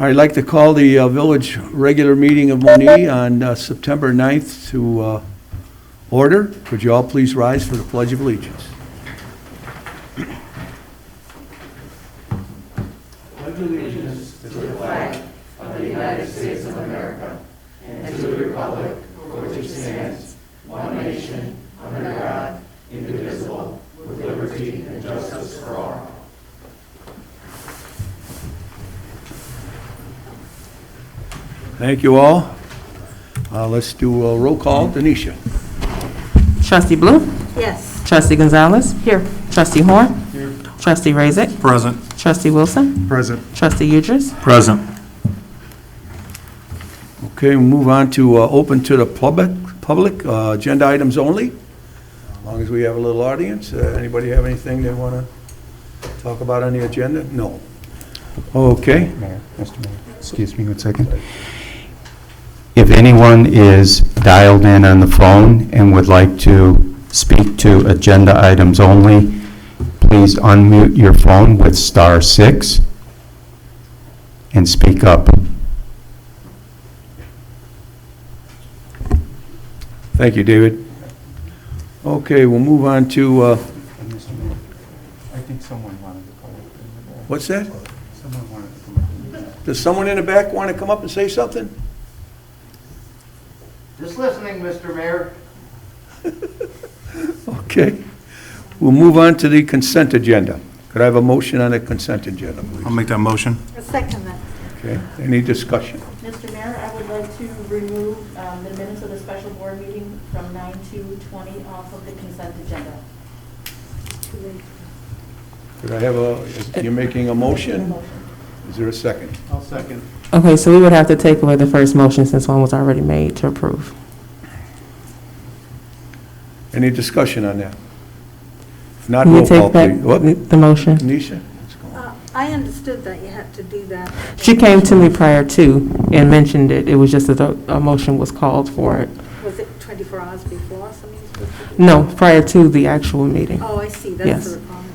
I'd like to call the village regular meeting of Monee on September 9th to order. Could you all please rise for the Pledge of Allegiance? Pledge allegiance to the flag of the United States of America and to the republic for which it stands, one nation, under God, indivisible, with liberty and justice for all. Thank you all. Let's do a roll call. Denisha. Trustee Blue? Yes. Trustee Gonzalez? Here. Trustee Horn? Here. Trustee Razek? Present. Trustee Wilson? Present. Trustee Udris? Present. Okay, we'll move on to open to the public, agenda items only. As long as we have a little audience. Anybody have anything they want to talk about on the agenda? No. Okay. Mayor, Mr. Mayor, excuse me one second. If anyone is dialed in on the phone and would like to speak to agenda items only, please unmute your phone with *6 and speak up. Thank you, David. Okay, we'll move on to, Mr. Mayor, I think someone wanted to call up. what's that? Someone wanted to come up. Does someone in the back want to come up and say something? Just listening, Mr. Mayor. Okay. We'll move on to the consent agenda. Could I have a motion on the consent agenda, please? I'll make that motion. A second that. Okay, any discussion? Mr. Mayor, I would like to remove the minutes of the special board meeting from 9/2/20 off of the consent agenda. Could I have you're making a motion? Is there a second? I'll second. Okay, so we would have to take away the first motion since one was already made to approve. Any discussion on that? If not, Can you roll call, take back please. What? the motion? Tanisha? Let's go. I understood that you had to do that. She came to me prior to and mentioned it. It was just that a motion was called for it. Was it 24 hours before something was supposed to be? No, prior to the actual meeting. Oh, I see, Yes. that's the requirement.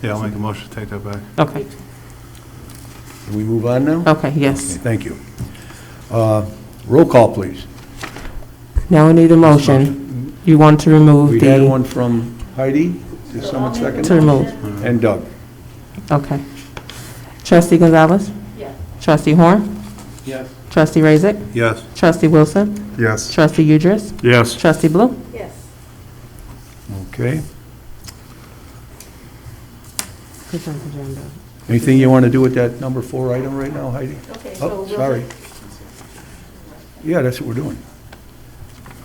Yeah, I'll make a motion to take that back. Okay, Can we move on now? okay, yes. Okay, thank you. Roll call, please. Now we need a motion. You want to remove We had the, one from Heidi. Did someone second? to remove. And Doug. Okay. Trustee Gonzalez? Yes. Trustee Horn? Yes. Trustee Razek? Yes. Trustee Wilson? Yes. Trustee Udris? Yes. Trustee Blue? Yes. Okay. Consent agenda. Anything you want to do with that number 4 item right now, Heidi? Okay, so Oh, we'll sorry. Yeah, that's what we're doing.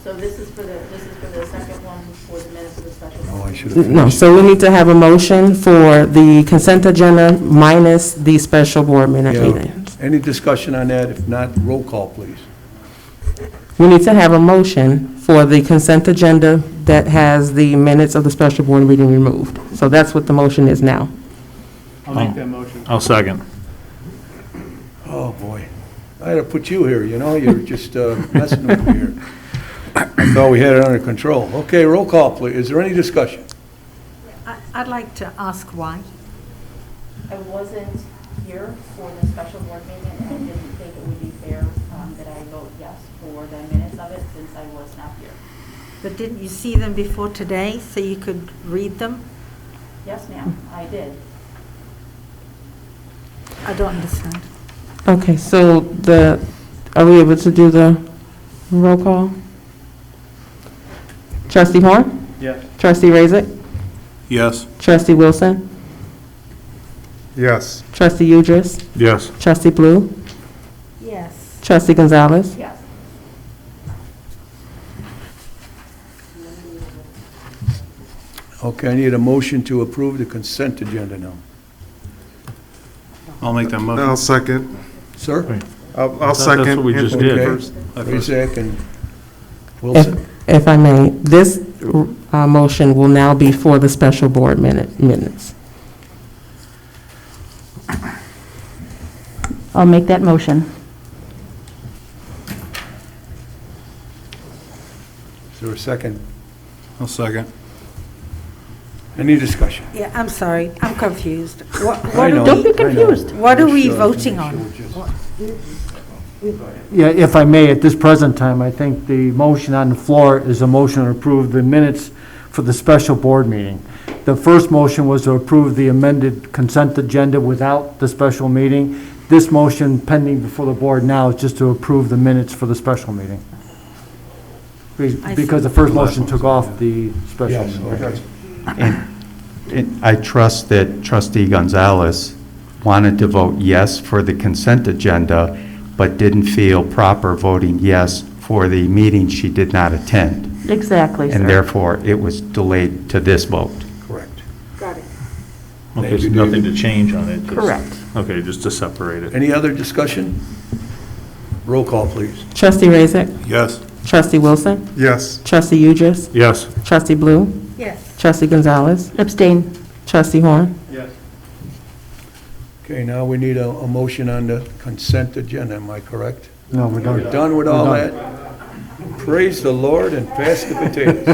So this is for the second one for the minutes of the special Oh, board. I should have No, finished. so we need to have a motion for the consent agenda minus the special board minute Yeah. meetings. Any discussion on that? If not, roll call, please. We need to have a motion for the consent agenda that has the minutes of the special board meeting removed. So that's what the motion is now. I'll make that motion. I'll second. Oh, boy. I had to put you here, you know? You're just messing with me here. I thought we had it under control. Okay, roll call, please. Is there any discussion? I'd like to ask why. I wasn't here for the special board meeting, and I didn't think it would be fair that I vote yes for the minutes of it since I was not here. But didn't you see them before today so you could read them? Yes, ma'am, I did. I don't understand. Okay, so are we able to do the roll call? Trustee Horn? Yes. Trustee Razek? Yes. Trustee Wilson? Yes. Trustee Udris? Yes. Trustee Blue? Yes. Trustee Gonzalez? Yes. Okay, I need a motion to approve the consent agenda now. I'll make that motion. I'll second. Sir? I'll second. That's what we just Okay. did. Razak and Wilson. If I may, this motion will now be for the special board minutes. I'll make that motion. Is there a second? I'll second. Any discussion? Yeah, I'm sorry, I'm confused. What I know, are we, I know. what are we voting on? Yeah, if I may, at this present time, I think the motion on the floor is a motion to approve the minutes for the special board meeting. The first motion was to approve the amended consent agenda without the special meeting. This motion pending before the board now is just to approve the minutes for the special meeting. Because the first motion took off the special Yes, meeting. okay. And I trust that trustee Gonzalez wanted to vote yes for the consent agenda, but didn't feel proper voting yes for the meeting she did not attend. Exactly, And sir. therefore, it was delayed to this vote. Correct. Got it. Okay, Thank so you, nothing David. to change on it? just- Correct. Okay, just to separate it. Any other discussion? Roll call, please. Trustee Razak, Yes. trustee Wilson, Yes. trustee Udris, Yes. trustee Blue, Yes. trustee Gonzalez. Abstain. Trustee Horn. Yes. Okay, now we need a motion on the consent agenda, am I correct? No, we're We're done. done with all We're that? Praise the Lord and pass the potatoes.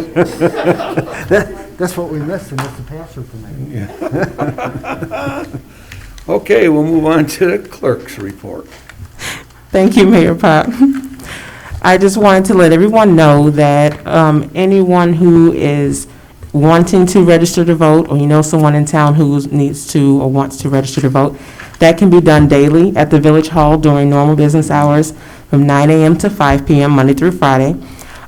That's what we missed, and that's the passer tonight. Okay, we'll move on to the clerk's report. Thank you, Mayor Pop. I just wanted to let everyone know that anyone who is wanting to register to vote, or you know someone in town who needs to or wants to register to vote, that can be done daily at the Village Hall during normal business hours from 9 a.m. to 5 p.m. Monday through Friday.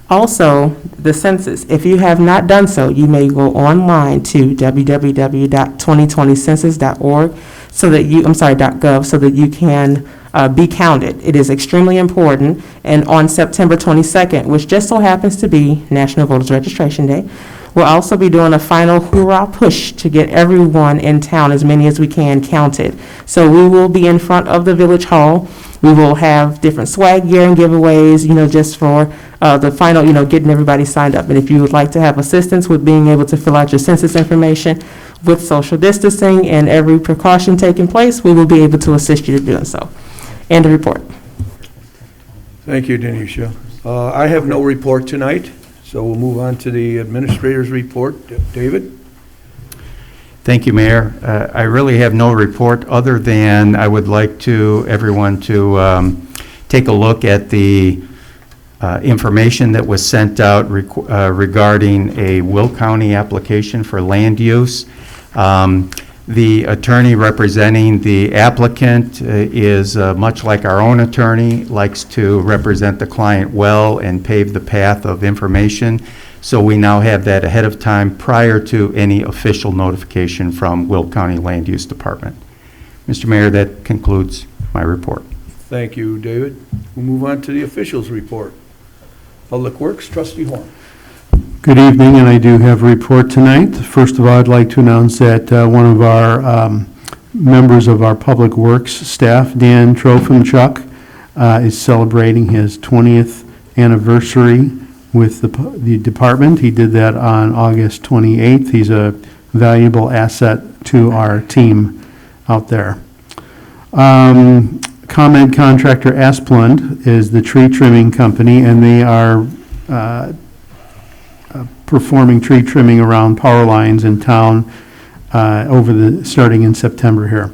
Also, the census, if you have not done so, you may go online to www.2020census.org so that you, .gov, so that you can be counted. It is extremely important, and on September 22nd, which just so happens to be National Voters Registration Day, we'll also be doing a final hoorah push to get everyone in town, as many as we can, counted. So we will be in front of the Village Hall. We will have different swag gear and giveaways, just for the final, getting everybody signed up. And if you would like to have assistance with being able to fill out your census information with social distancing and every precaution taking place, we will be able to assist you to doing so. End of report. Thank you, Denisha. I have no report tonight, so we'll move on to the administrator's report. David? Thank you, Mayor. I really have no report other than I would like everyone to take a look at the information that was sent out regarding a Will County application for land use. The attorney representing the applicant is much like our own attorney, likes to represent the client well and pave the path of information. So we now have that ahead of time prior to any official notification from Will County Land Use Department. Mr. Mayor, that concludes my report. Thank you, David. We'll move on to the officials' report. Public Works, Trustee Horn. Good evening, and I do have a report tonight. First of all, I'd like to announce that one of our members of our Public Works staff, Dan Trofimchuk, is celebrating his 20th anniversary with the department. He did that on August 28th. He's a valuable asset to our team out there. ComEd contractor Asplund is the tree trimming company, and they are performing tree trimming around power lines in town starting in September here.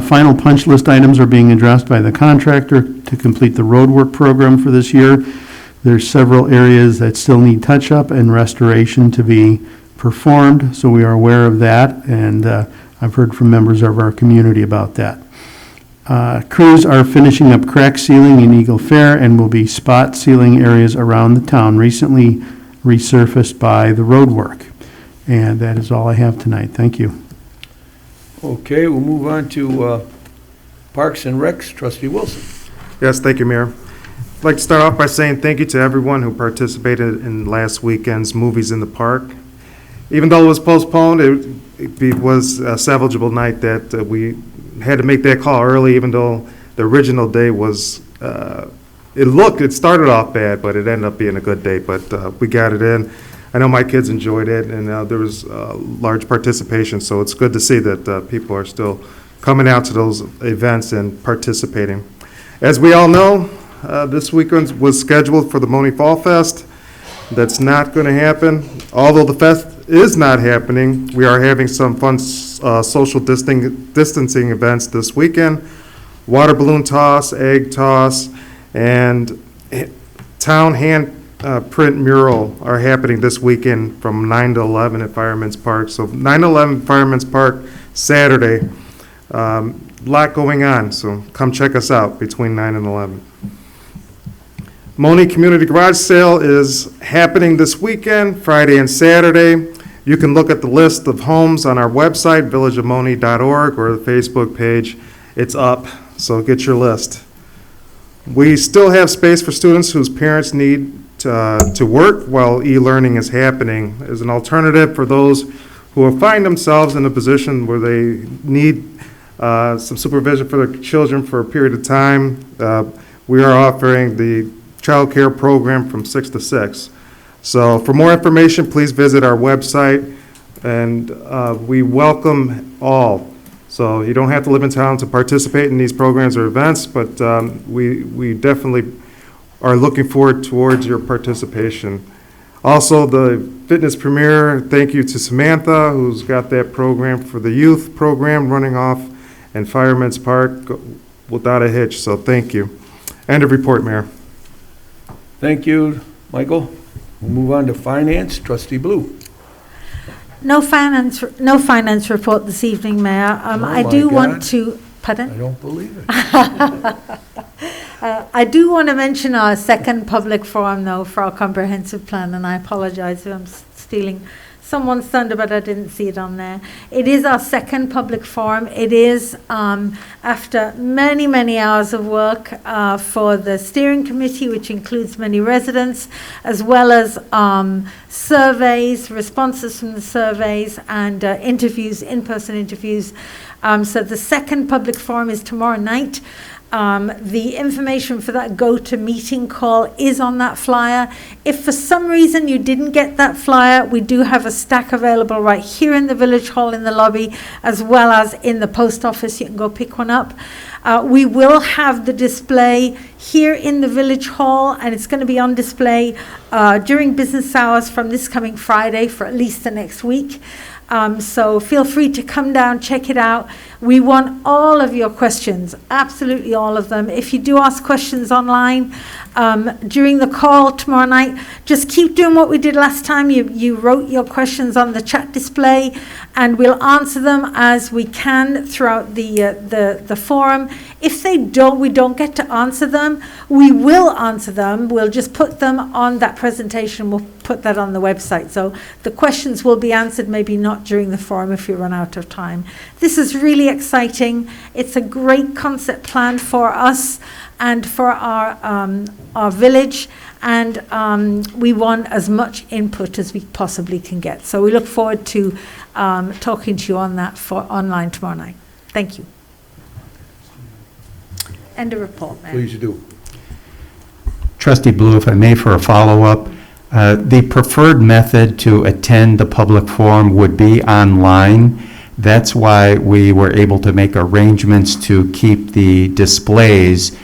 Final punch list items are being addressed by the contractor to complete the roadwork program for this year. There's several areas that still need touch-up and restoration to be performed, so we are aware of that, and I've heard from members of our community about that. Crews are finishing up crack sealing in Eagle Fair and will be spot sealing areas around the town recently resurfaced by the road work. And that is all I have tonight. Thank you. Okay, we'll move on to Parks and Recs, Trustee Wilson. Yes, thank you, Mayor. I'd like to start off by saying thank you to everyone who participated in last weekend's Movies in the Park. Even though it was postponed, it was a salvageable night that we had to make that call early, even though the original day was, it started off bad, but it ended up being a good day, but we got it in. I know my kids enjoyed it, and there was large participation, so it's good to see that people are still coming out to those events and participating. As we all know, this weekend was scheduled for the Monee Fall Fest. That's not going to happen. Although the fest is not happening, we are having some fun social distancing events this weekend. Water balloon toss, egg toss, and town hand print mural are happening this weekend from 9 to 11 at Fireman's Park. So 9 to 11 Fireman's Park, Saturday. Lot going on, so come check us out between 9 and 11. Monee Community Garage Sale is happening this weekend, Friday and Saturday. You can look at the list of homes on our website, villageofmonee.org, or the Facebook page. It's up, so get your list. We still have space for students whose parents need to work while e-learning is happening. As an alternative for those who find themselves in a position where they need some supervision for their children for a period of time, we are offering the child care program from 6 to 6. So for more information, please visit our website, and we welcome all. So you don't have to live in town to participate in these programs or events, but we definitely are looking forward towards your participation. Also, the fitness premiere, thank you to Samantha, who's got that program for the youth program running off in Fireman's Park without a hitch, so thank you. End of report, Mayor. Thank you, Michael. We'll move on to finance. Trustee Blue. No finance report this evening, Mayor. I my do God. want to, pardon? I don't believe it. I do want to mention our second public forum, though, for our comprehensive plan, and I apologize if I'm stealing someone's thunder, but I didn't see it on there. It is our second public forum. It is after many, many hours of work for the steering committee, which includes many residents, as well as surveys, responses from the surveys, and interviews, in-person interviews. So the second public forum is tomorrow night. The information for that go-to-meeting call is on that flyer. If for some reason you didn't get that flyer, we do have a stack available right here in the Village Hall in the lobby, as well as in the post office. You can go pick one up. We will have the display here in the Village Hall, and it's going to be on display during business hours from this coming Friday for at least the next week. So feel free to come down, check it out. We want all of your questions, absolutely all of them. If you do ask questions online during the call tomorrow night, just keep doing what we did last time. You wrote your questions on the chat display, and we'll answer them as we can throughout the forum. If we don't get to answer them, we will answer them. We'll just put them on that presentation. We'll put that on the website. So the questions will be answered, maybe not during the forum if we run out of time. This is really exciting. It's a great concept plan for us and for our village, and we want as much input as we possibly can get. So we look forward to talking to you on that for online tomorrow night. Thank you. End of report, Mayor. Please do. Trustee Blue, if I may, for a follow-up, the preferred method to attend the public forum would be online. That's why we were able to make arrangements to keep the displays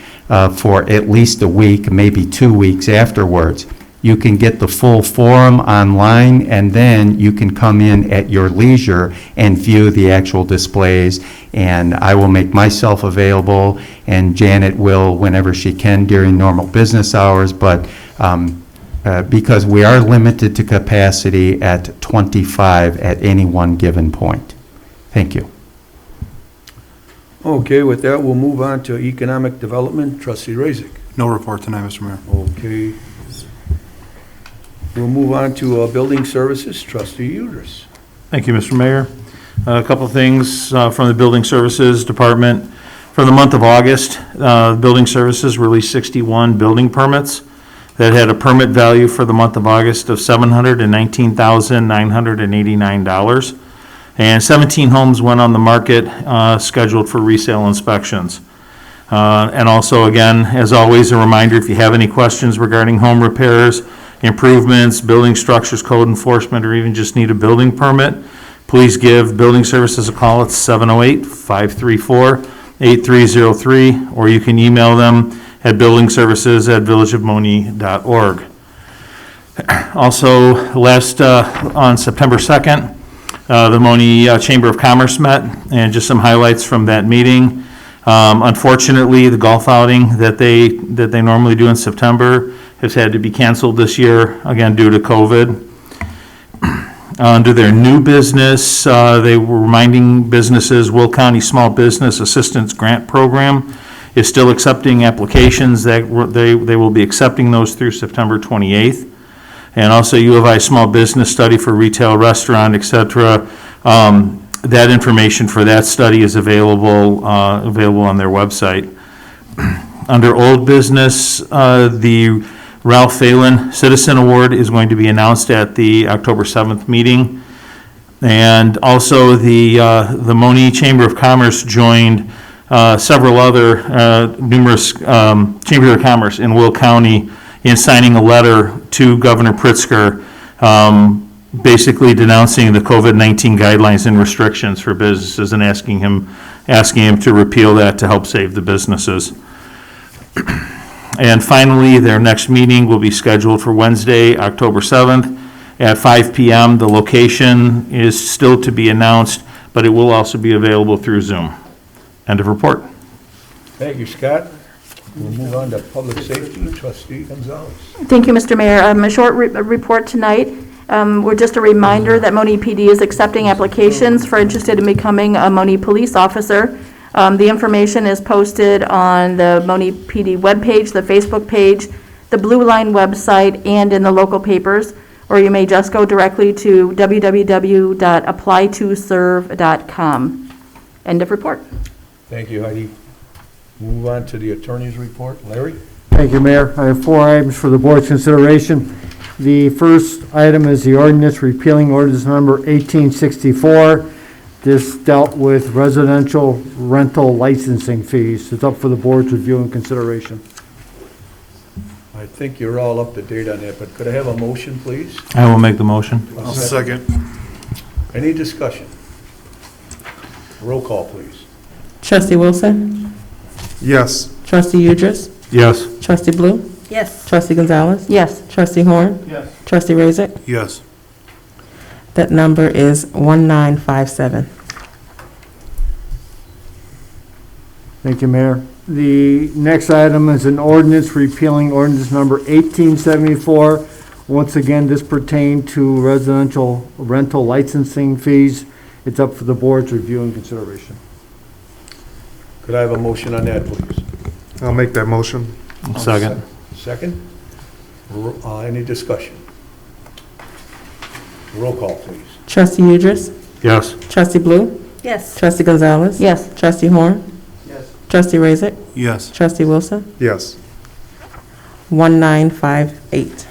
for at least a week, maybe 2 weeks afterwards. You can get the full forum online, and then you can come in at your leisure and view the actual displays. And I will make myself available, and Janet will whenever she can during normal business hours, but because we are limited to capacity at 25 at any one given point. Thank you. Okay, with that, we'll move on to economic development. Trustee Razik. No report tonight, Mr. Mayor. Okay. We'll move on to building services. Trustee Udris. Thank you, Mr. Mayor. A couple of things from the Building Services Department. For the month of August, Building Services released 61 building permits that had a permit value for the month of August of $719,989. And 17 homes went on the market scheduled for resale inspections. And also, again, as always, a reminder, if you have any questions regarding home repairs, improvements, building structures, code enforcement, or even just need a building permit, please give Building Services a call at 708-534-8303, or you can email them at buildingservices@villageofmonee.org. Also, on September 2nd, the Monee Chamber of Commerce met, and just some highlights from that meeting. Unfortunately, the golf outing that they normally do in September has had to be canceled this year, again, due to COVID. Under their new business, they were reminding businesses, Will County Small Business Assistance Grant Program is still accepting applications. They will be accepting those through September 28th. And also U of I Small Business Study for Retail, Restaurant, et cetera. That information for that study is available on their website. Under old business, the Ralph Phelan Citizen Award is going to be announced at the October 7th meeting. And also the Monee Chamber of Commerce joined several other numerous chambers of commerce in Will County in signing a letter to Governor Pritzker, basically denouncing the COVID-19 guidelines and restrictions for businesses and asking him to repeal that to help save the businesses. And finally, their next meeting will be scheduled for Wednesday, October 7th at 5 p.m. The location is still to be announced, but it will also be available through Zoom. End of report. Thank you, Scott. We'll move on to public safety. Trustee Gonzalez. Thank you, Mr. Mayor. A short report tonight. We're just a reminder that Monee PD is accepting applications for interested in becoming a Monee police officer. The information is posted on the Monee PD webpage, the Facebook page, the Blue Line website, and in the local papers, or you may just go directly to www.applytoserve.com. End of report. Thank you, Heidi. Move on to the attorney's report. Larry? Thank you, Mayor. I have 4 items for the board's consideration. The first item is the ordinance repealing ordinance number 1864. This dealt with residential rental licensing fees. It's up for the board's review and consideration. I think you're all up to date on that, but could I have a motion, please? I will make the motion. I'll second. Any discussion? Roll call, please. Trustee Wilson? Yes. Trustee Udris? Yes. Trustee Blue? Yes. Trustee Gonzalez? Yes. Trustee Horn? Yes. Trustee Razik? Yes. That number is 1957. Thank you, Mayor. The next item is an ordinance repealing ordinance number 1874. Once again, this pertained to residential rental licensing fees. It's up for the board's review and consideration. Could I have a motion on that, please? I'll make that motion. Second. Second? Any discussion? Roll call, please. Trustee Udris? Yes. Trustee Blue? Yes. Trustee Gonzalez? Yes. Trustee Horn? Yes. Trustee Razik? Yes. Trustee Wilson? Yes. 1958.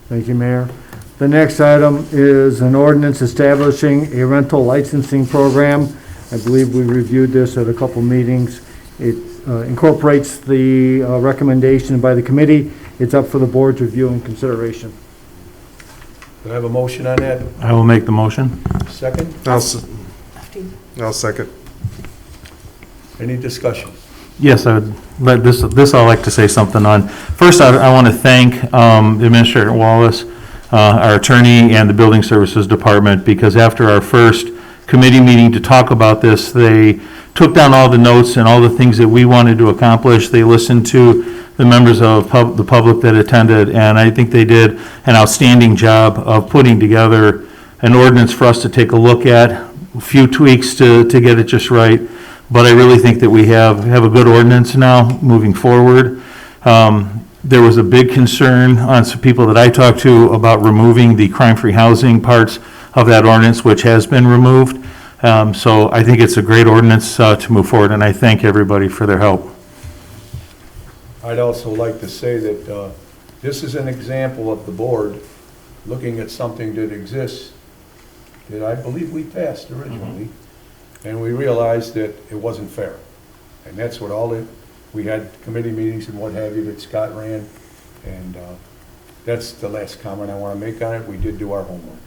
Thank you, Mayor. The next item is an ordinance establishing a rental licensing program. I believe we reviewed this at a couple meetings. It incorporates the recommendation by the committee. It's up for the board's review and consideration. Could I have a motion on that? I will make the motion. Second? I'll second. Any discussion? Yes, I would, but this I'd like to say something on. First, I want to thank Administrator Wallace, our attorney, and the Building Services Department, because after our first committee meeting to talk about this, they took down all the notes and all the things that we wanted to accomplish. They listened to the members of the public that attended, and I think they did an outstanding job of putting together an ordinance for us to take a look at, a few tweaks to get it just right. But I really think that we have a good ordinance now moving forward. There was a big concern on some people that I talked to about removing the crime-free housing parts of that ordinance, which has been removed. So I think it's a great ordinance to move forward, and I thank everybody for their help. I'd also like to say that this is an example of the board looking at something that exists that I believe we passed originally, and we realized that it wasn't fair. And that's what we had committee meetings and what have you that Scott ran, and that's the last comment I want to make on it. We did do our homework.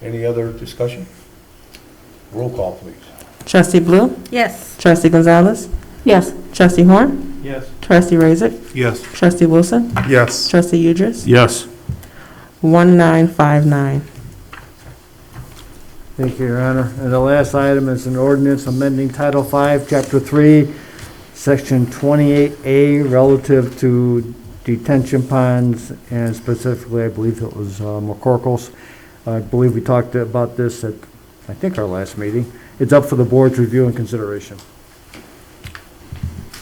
Any other discussion? Roll call, please. Trustee Blue? Yes. Trustee Gonzalez? Yes. Trustee Horn? Yes. Trustee Raisik, Yes. Trustee Wilson, Yes. Trustee Udris, Yes. 1959. Thank you, Your Honor. And the last item is an ordinance amending Title V, Chapter 3, Section 28A, relative to detention ponds, and specifically, I believe it was McCorkle's. I believe we talked about this at, I think, our last meeting. It's up for the board's review and consideration.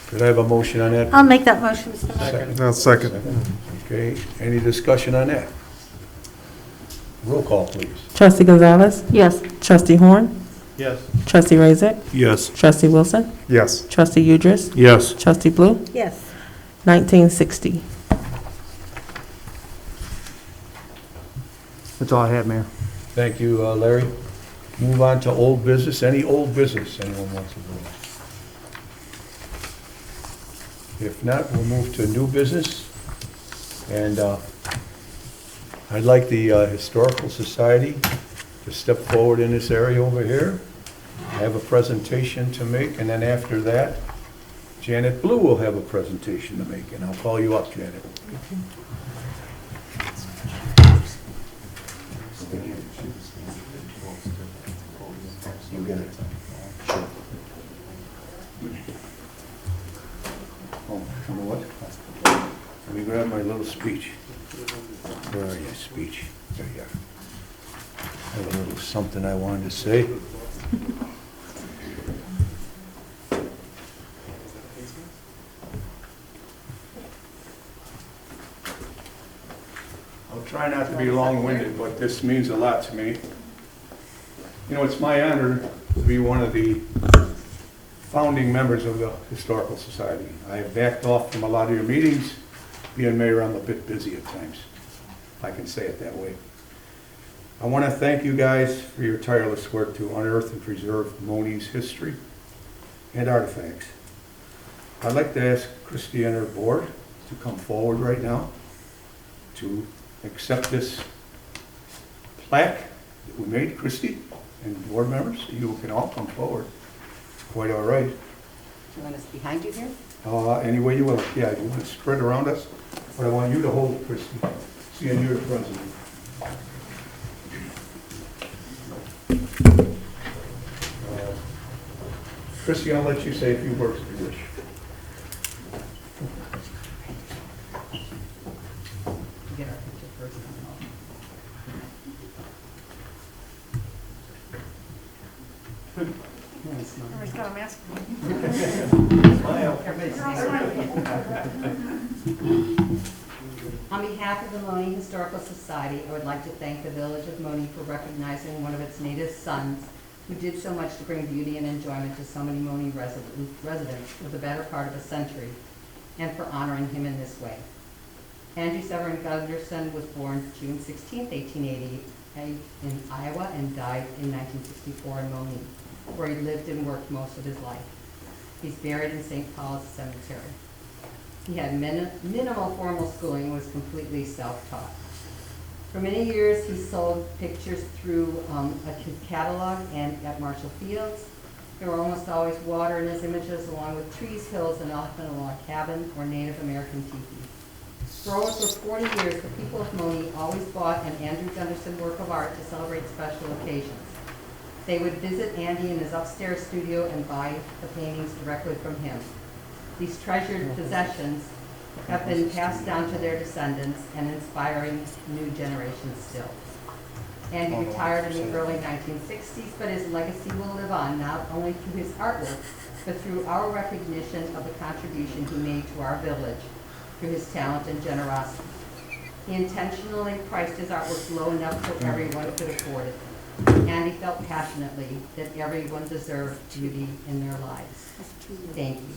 Could I have a motion on that? I'll make that motion, Mr. Mayor. Second. I'll second. Okay, any discussion on that? Roll call, please. Trustee Gonzalez, Yes. Trustee Horn, Yes. Trustee Raisik, Yes. Trustee Wilson, Yes. Trustee Udris, Yes. Trustee Blue, Yes. 1960. That's all I have, Mayor. Thank you, Larry. Move on to old business. Any old business anyone wants to bring? If not, we'll move to new business. And I'd like the Historical Society to step forward in this area over here. I have a presentation to make, and then after that, Janet Blue will have a presentation to make, and I'll call you up, Janet. You get it. Sure. Oh, you know what? Let me grab my little speech. Where are you, speech? There you are. I have a little something I wanted to say. I'll try not to be long-winded, but this means a lot to me. You know, it's my honor to be one of the founding members of the Historical Society. I have backed off from a lot of your meetings. Being mayor, I'm a bit busy at times, if I can say it that way. I want to thank you guys for your tireless work to unearth and preserve Monee's history and artifacts. I'd like to ask Christie and her board to come forward right now to accept this plaque that we made. Christie and board members, you can all come forward. Quite all right. You want us behind you here? Any way you will. Yeah, you want to spread around us, but I want you to hold, Christie, seeing you're the president. Christie, I'll let you say a few words if you wish. Get our picture first. Everybody's got a mask. Everybody's On behalf of the Monee Historical Society, I would like to thank the Village of Monee for recognizing one of its native sons who did so much to bring beauty and enjoyment to so many Monee residents for the better part of a century, and for honoring him in this way. Andrew Severin Gunderson was born June 16, 1888 in Iowa and died in 1964 in Monee, where he lived and worked most of his life. He's buried in St. Paul's Cemetery. He had minimal formal schooling and was completely self-taught. For many years, he sold pictures through a catalog and at Marshall Fields. There were almost always water in his images, along with trees, hills, and often a log cabin or Native American teepee. For over 40 years, the people of Monee always bought an Andrew Gunderson work of art to celebrate special occasions. They would visit Andy in his upstairs studio and buy the paintings directly from him. These treasured possessions have been passed down to their descendants and inspiring new generations still. Andy retired in the early 1960s, but his legacy will live on not only through his artwork, but through our recognition of the contribution he made to our village through his talent and generosity. He intentionally priced his artwork low enough so everyone could afford it. And he felt passionately that everyone deserved beauty in their lives. Thank you.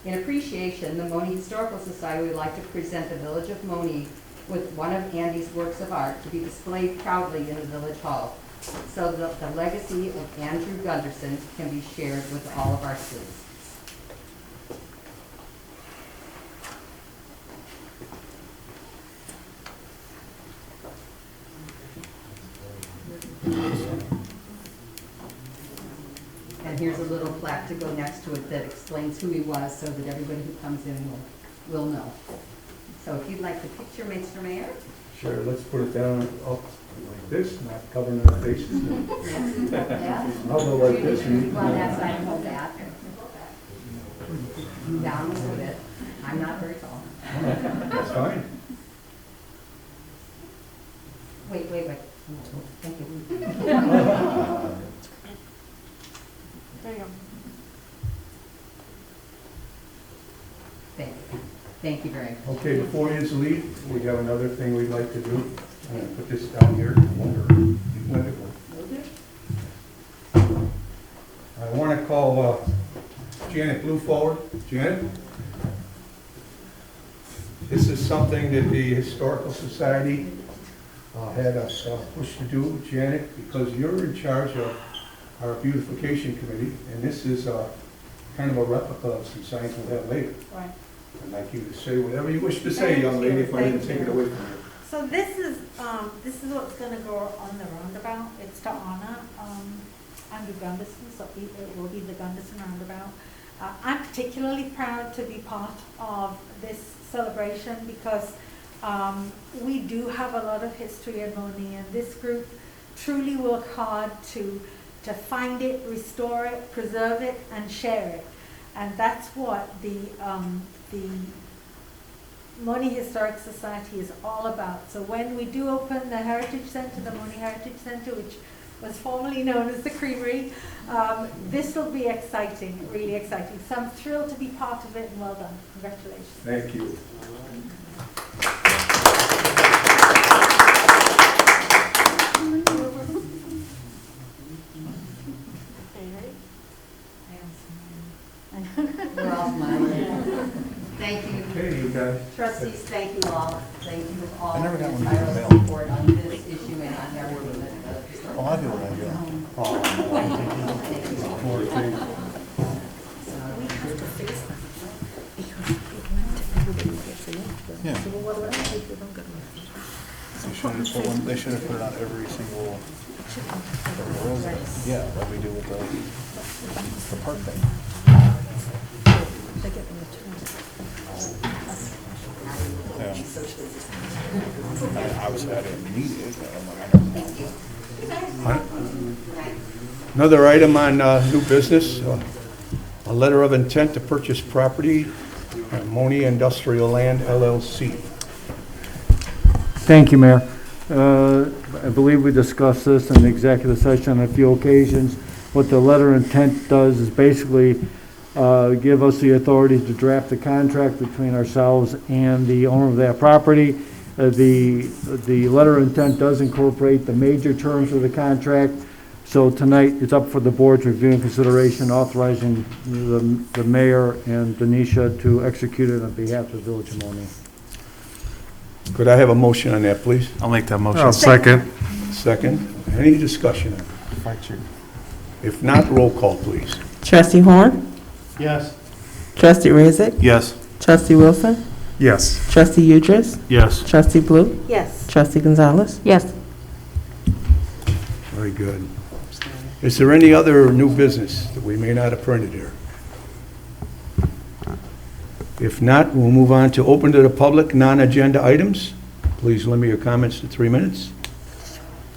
In appreciation, the Monee Historical Society would like to present the Village of Monee with one of Andy's works of art to be displayed proudly in the Village Hall, so that the legacy of Andrew Gunderson can be shared with all of our citizens. And here's a little plaque to go next to it that explains who he was so that everybody who comes in will know. So if you'd like the picture, Mr. Mayor? Sure, let's put it down up like this, not covering our faces. Yeah. I'll go like this. Well, that side, hold that. Down a little bit. I'm not very tall. That's fine. Wait. Thank you. There you go. Thank you very much. Okay, before you leave, we have another thing we'd like to do. I'm gonna put this down here. I want to call Janet Blue forward. Janet? This is something that the Historical Society had us push to do, Janet, because you're in charge of our beautification committee, and this is kind of a replica of some signs we'll have later. Right. I'd like you to say whatever you wish to say, young lady, if I didn't take it away from you. So this is what's gonna go on the roundabout. It's to honor, Andrew Gunderson, so it will be the Gunderson roundabout. I'm particularly proud to be part of this celebration because we do have a lot of history in Monee, and this group truly work hard to find it, restore it, preserve it, and share it. And that's what the Monee Historic Society is all about. So when we do open the Heritage Center, the Monee Heritage Center, which was formerly known as the Creamery, this will be exciting, really exciting. So I'm thrilled to be part of it, and well done. Congratulations. Thank you. We're all smiling. Thank you. Okay, you guys. Trustees, thank you all. Thank you all. I never got one for your in the mail. support on this issue and on everything that. A lot of people don't do Yeah. They should have put it on every single resident. Yeah, like we do with the park thing. Obviously, I didn't need it, but I'm like, I don't know. Another item on new business, a letter of intent to purchase property, Monee Industrial Land LLC. Thank you, Mayor. I believe we discussed this in the executive session on a few occasions. What the letter of intent does is basically give us the authority to draft a contract between ourselves and the owner of that property. The letter of intent does incorporate the major terms of the contract. So tonight, it's up for the board's review and consideration, authorizing the mayor and Denisha to execute it on behalf of the Village of Monee. Could I have a motion on that, please? I'll make that motion. I'll second. Second. Any discussion on it? If not, roll call, please. Trustee Horn? Yes. Trustee Rizek? Yes. Trustee Wilson? Yes. Trustee Udris? Yes. Trustee Blue? Yes. Trustee Gonzalez? Yes. Very good. Is there any other new business that we may not have printed here? If not, we'll move on to open to the public, non-agenda items. Please limit your comments to 3 minutes.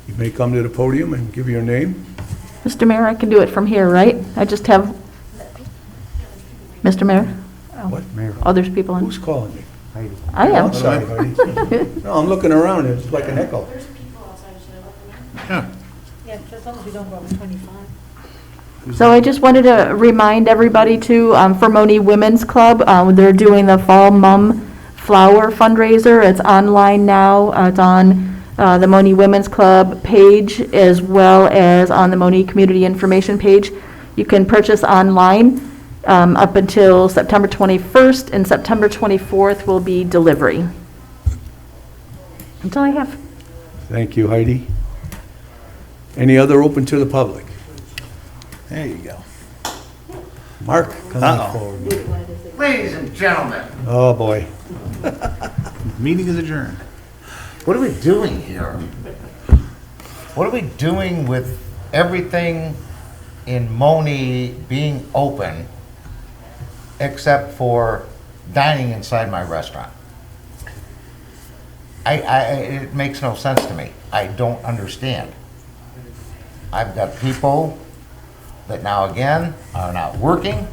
You may come to the podium and give your name. Mr. Mayor, I can do it from here, right? I just have, Mr. Mayor? What? Oh, there's people in. Who's calling me? I am. I'm sorry, Heidi. No, I'm looking around, it's like an echo. Yeah, as long as we don't go over 25. So I just wanted to remind everybody to, for Monee Women's Club, they're doing the Fall Mum Flower fundraiser. It's online now. It's on the Monee Women's Club page as well as on the Monee Community Information page. You can purchase online up until September 21st, and September 24th will be delivery. That's all I have. Thank you, Heidi. Any other open to the public? There you go. Mark, come on forward. Ladies and gentlemen, Oh, boy. meeting is adjourned. What are we doing here? What are we doing with everything in Monee being open except for dining inside my restaurant? It makes no sense to me. I don't understand. I've got people that now again are not working.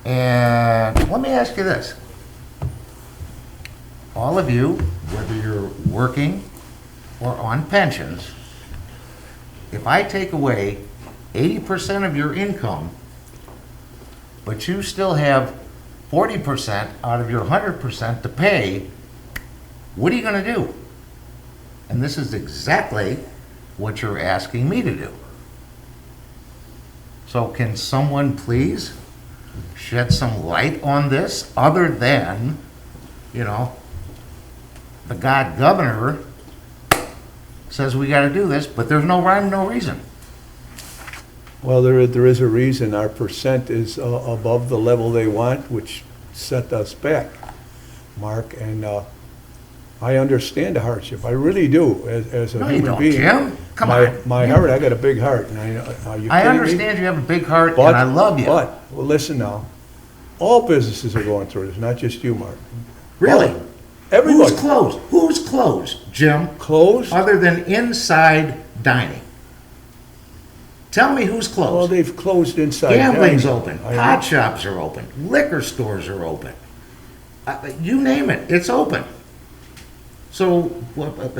And let me ask you this. All of you, whether you're working or on pensions, if I take away 80% of your income, but you still have 40% out of your 100% to pay, what are you going to do? And this is exactly what you're asking me to do. So can someone please shed some light on this other than, you know, the God governor says we got to do this, but there's no rhyme, no reason. Well, there is a reason. Our percent is above the level they want, which set us back, Mark, and I understand the hardship. I really do, as a No, you human don't, being. Jim. Come on. My heart, I got a big heart, and are you I kidding me? understand you have a big heart, But- and I love you. But, well, listen now, all businesses are going through this, not just you, Mark. Really? All- Everybody. Who's closed? Who's closed, Jim? Closed? Other than inside dining. Tell me who's Well, closed. they've closed inside. Gambling's dining. open. I- Pot shops are open. Liquor stores are open. You name it, it's open. So,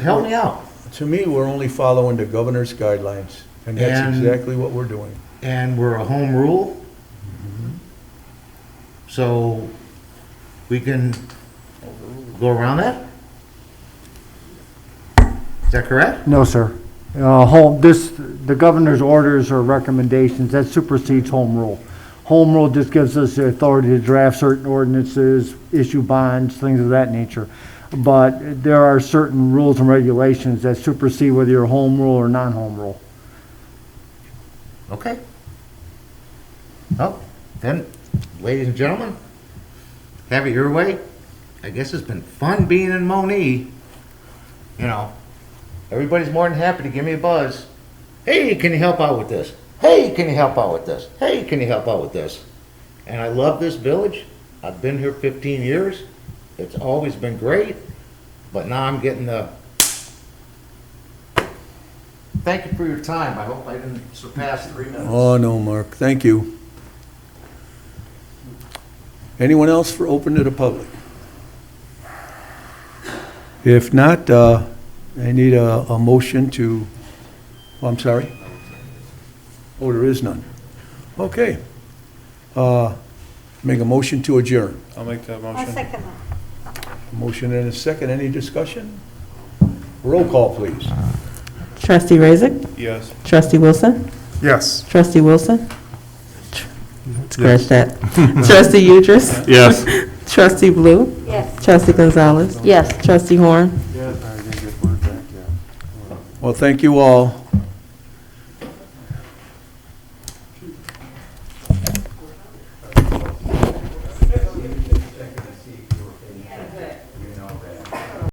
help me out. To me, we're only following the governor's guidelines, and that's And- exactly what we're doing. And we're a home rule. So, we can go around that? Is that correct? No, sir. The governor's orders or recommendations, that supersedes home rule. Home rule just gives us the authority to draft certain ordinances, issue bonds, things of that nature. But there are certain rules and regulations that supersede whether you're home rule or non-home rule. Okay. Well, then, ladies and gentlemen, have it your way. I guess it's been fun being in Monee. You know, everybody's more than happy to give me a buzz. Hey, can you help out with this? Hey, can you help out with this? Hey, can you help out with this? And I love this village. I've been here 15 years. It's always been great. But now I'm getting the... Thank you for your time. I hope I didn't surpass 3 minutes. Oh, no, Mark, thank you. Anyone else for open to the public? If not, I need a motion to, oh, I'm sorry? Oh, there is none. Okay. Make a motion to adjourn. I'll make that I'll motion. second that. Motion and a second. Any discussion? Roll call, please. Trustee Razik? Yes. Trustee Wilson? Yes. Trustee Wilson? Scratch that. Trustee Udris? Yes. Trustee Blue? Yes. Trustee Gonzalez? Yes. Trustee Horn? Well, thank you all.